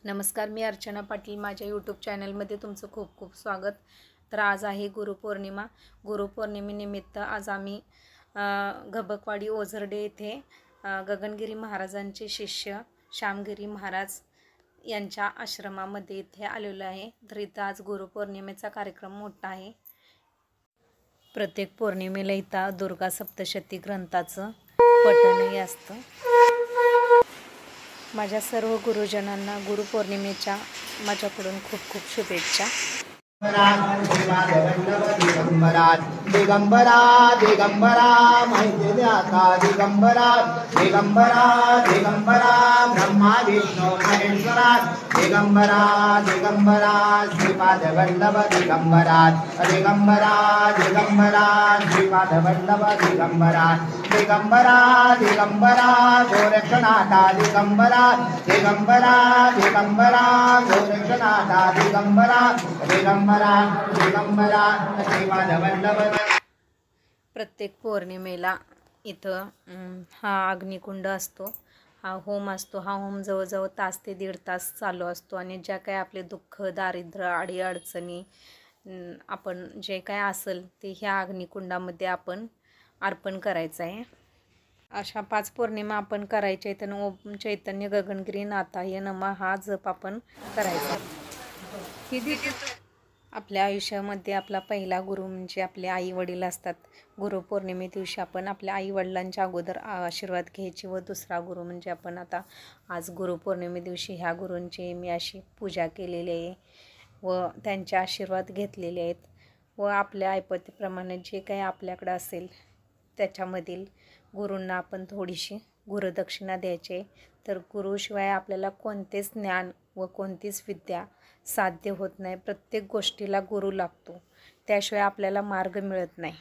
नमस्कार, मी अर्चना पाटील. माझ्या यूट्यूब चॅनलमध्ये तुमचं खूप खूप स्वागत. तर आज आहे गुरुपौर्णिमा. गुरुपौर्णिमेनिमित्त आज आम्ही घबकवाडी ओझरडे येथे गगनगिरी महाराजांचे शिष्य श्यामगिरी महाराज यांच्या आश्रमामध्ये इथे आलेलो आहे. तर इथं आज गुरुपौर्णिमेचा कार्यक्रम मोठा आहे. प्रत्येक पौर्णिमेला इथं दुर्गा सप्तशती ग्रंथाचं पठणही असतं. माझ्या सर्व गुरुजनांना गुरुपौर्णिमेच्या माझ्याकडून खूप खूप शुभेच्छा. दिगंबरा दिगंबरा दिगंबरा माहिती द्याता दिगंबरा दिगंबरा दिगंबरा ब्रह्मा विष्णू महेश्वरा दिगंबरा दिगंबरा श्रीपाद वल्लभ दिगंबरा दिगंबरा दिगंबरा श्रीपाद वल्लभ दिगंबरा दिगंबरा दिगंबरा गोरक्षनाथा दिगंबरा दिगंबरा दिगंबरा गोरक्षनाथा दिगंबरा दिगंबरा दिगंबरा श्रीपाद वल्लभ. प्रत्येक पौर्णिमेला इथं हा अग्निकुंड असतो, हा होम असतो. हा होम जवळजवळ तास ते दीड तास चालू असतो आणि ज्या काही आपले दुःख, दारिद्र्य, अडीअडचणी आपण जे काय असेल ते ह्या अग्निकुंडामध्ये आपण अर्पण करायचं आहे. अशा 5 पौर्णिमा आपण करायच्या आहेत. ओम चैतन्य गगनगिरी नाथाय नमः हा जप आपण करायचा. आपल्या आयुष्यामध्ये आपला पहिला गुरु म्हणजे आपले आई वडील असतात. गुरुपौर्णिमे दिवशी आपण आपल्या आई वडिलांच्या अगोदर आशीर्वाद घ्यायची व दुसरा गुरु म्हणजे आपण आता आज गुरुपौर्णिमे दिवशी ह्या गुरूंची मी अशी पूजा केलेली आहे व त्यांचे आशीर्वाद घेतलेले आहेत व आपल्या ऐपतीप्रमाणे जे काही आपल्याकडं असेल त्याच्यामधील गुरूंना आपण थोडीशी गुरुदक्षिणा द्यायची. तर गुरुशिवाय आपल्याला कोणतेच ज्ञान व कोणतीच विद्या साध्य होत नाही. प्रत्येक गोष्टीला गुरु लागतो, त्याशिवाय आपल्याला मार्ग मिळत नाही.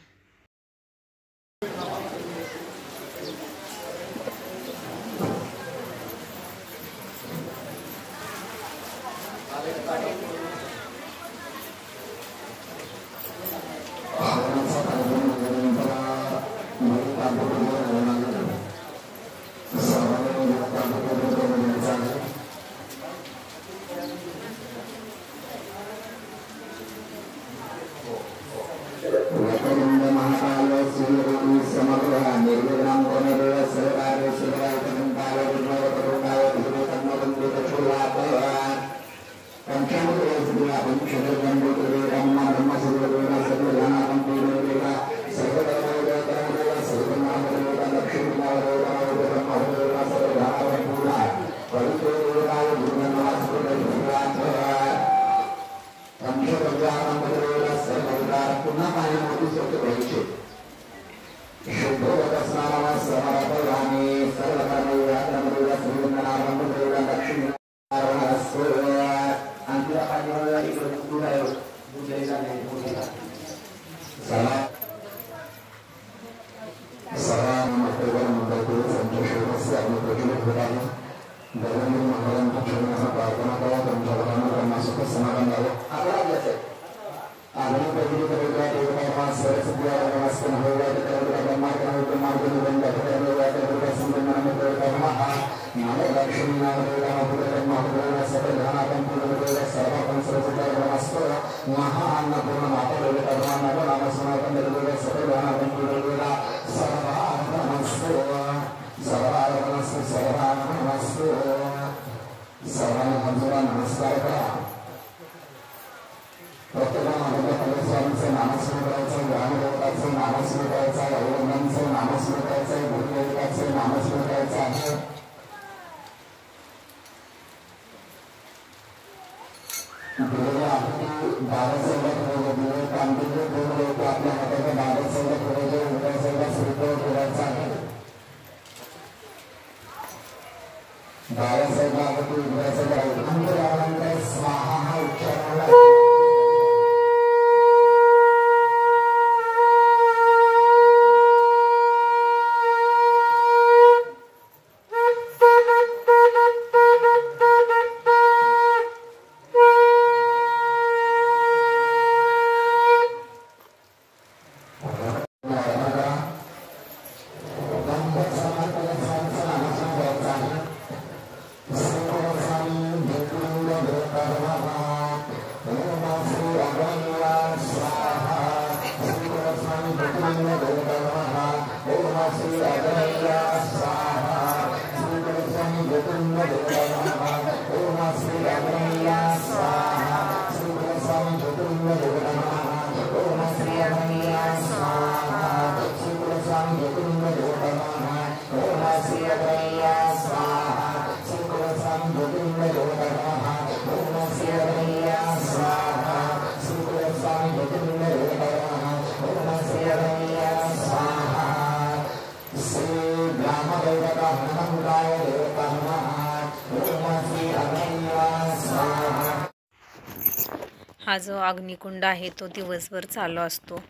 हा जो अग्निकुंड आहे तो दिवसभर चालू असतो.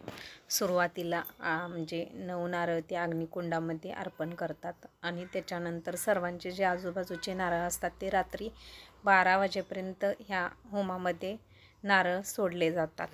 सुरुवातीला म्हणजे 9 नारळ त्या अग्निकुंडामध्ये अर्पण करतात आणि त्याच्यानंतर सर्वांचे जे आजूबाजूचे नारळ असतात ते रात्री 12 वाजेपर्यंत ह्या होमामध्ये नारळ सोडले जातात.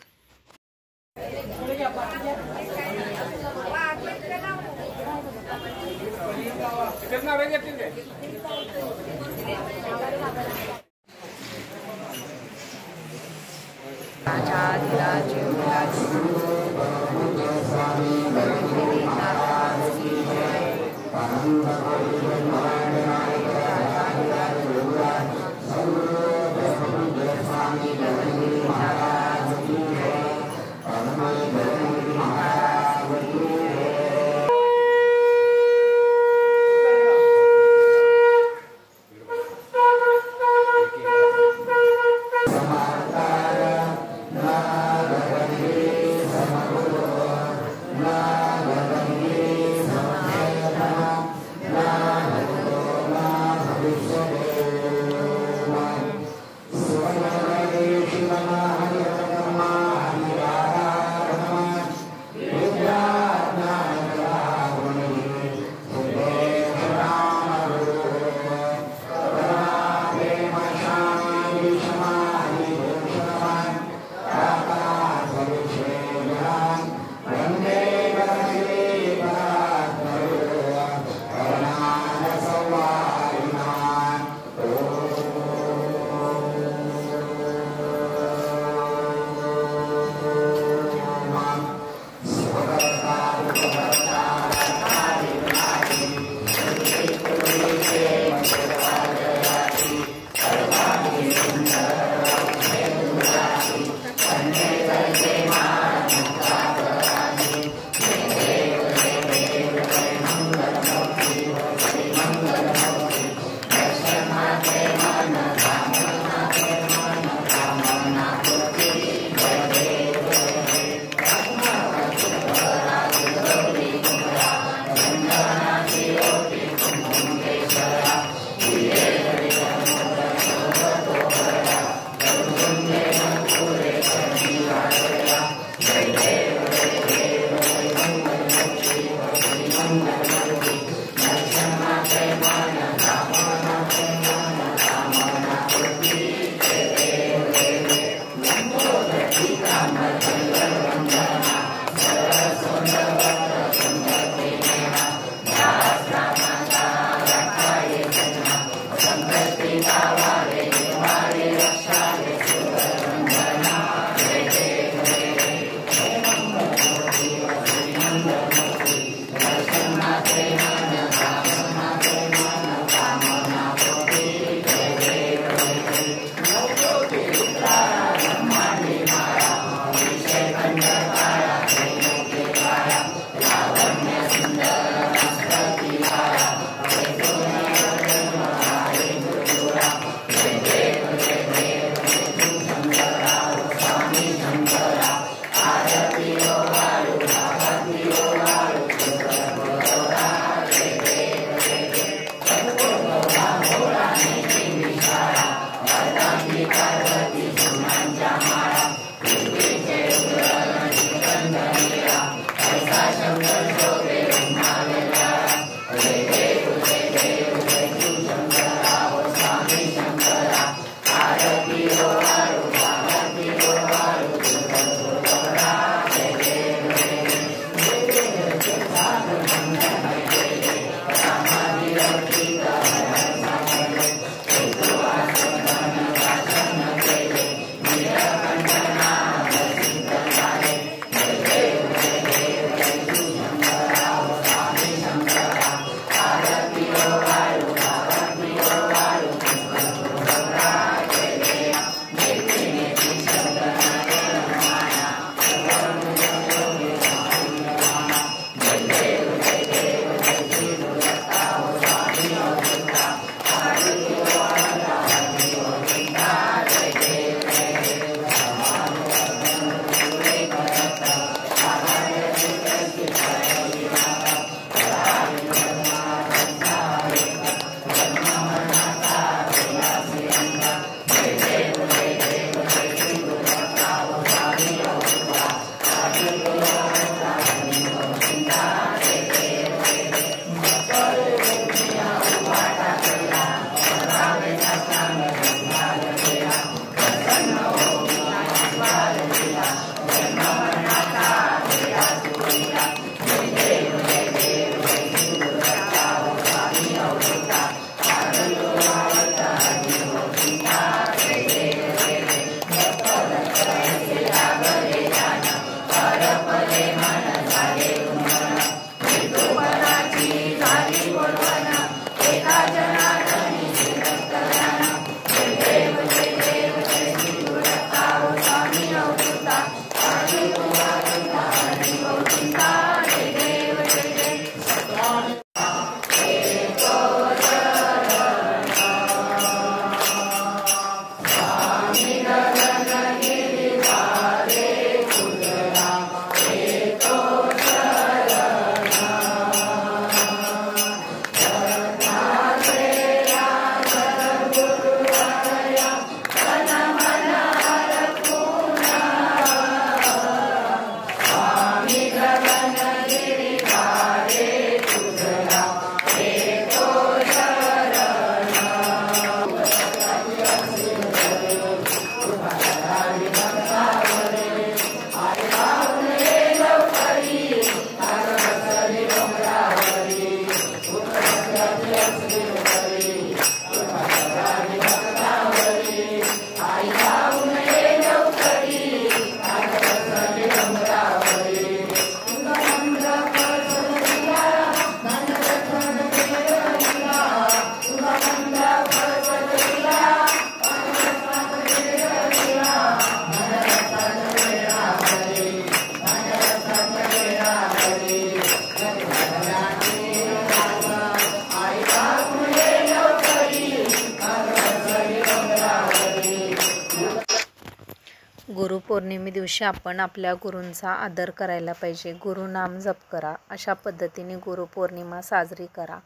गुरुपौर्णिमे दिवशी आपण आपल्या गुरूंचा आदर करायला पाहिजे. गुरुनाम जप करा. अशा पद्धतीने गुरुपौर्णिमा साजरी करा.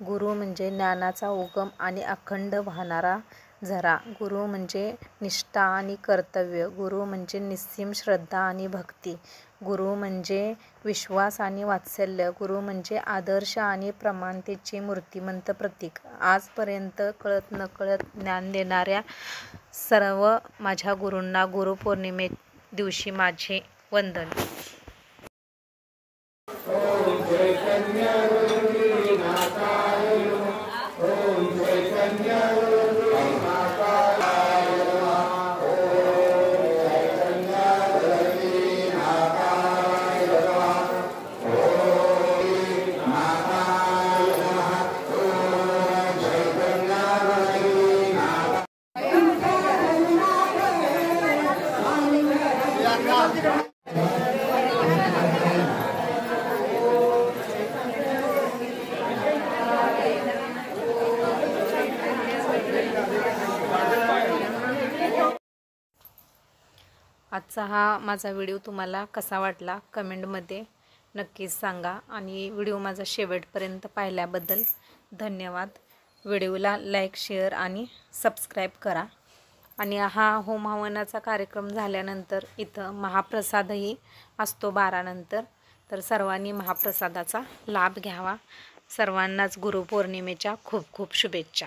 गुरु म्हणजे ज्ञानाचा उगम आणि अखंड वाहणारा झरा. गुरु म्हणजे निष्ठा आणि कर्तव्य. गुरु म्हणजे निस्सीम श्रद्धा आणि भक्ती. गुरु म्हणजे विश्वास आणि वात्सल्य. गुरु म्हणजे आदर्श आणि प्रमाणतेचे मूर्तिमंत प्रतीक. आजपर्यंत कळत नकळत ज्ञान देणाऱ्या सर्व माझ्या गुरूंना गुरुपौर्णिमे दिवशी माझे वंदन. आजचा हा माझा व्हिडिओ तुम्हाला कसा वाटला कमेंटमध्ये नक्कीच सांगा. आणि व्हिडिओ माझा शेवटपर्यंत पाहिल्याबद्दल धन्यवाद. व्हिडिओला लाईक, शेअर आणि सबस्क्राईब करा. आणि हा होम हवनाचा कार्यक्रम झाल्यानंतर इथं महाप्रसादही असतो 12 नंतर. तर सर्वांनी महाप्रसादाचा लाभ घ्यावा. सर्वांनाच गुरुपौर्णिमेच्या खूप खूप शुभेच्छा.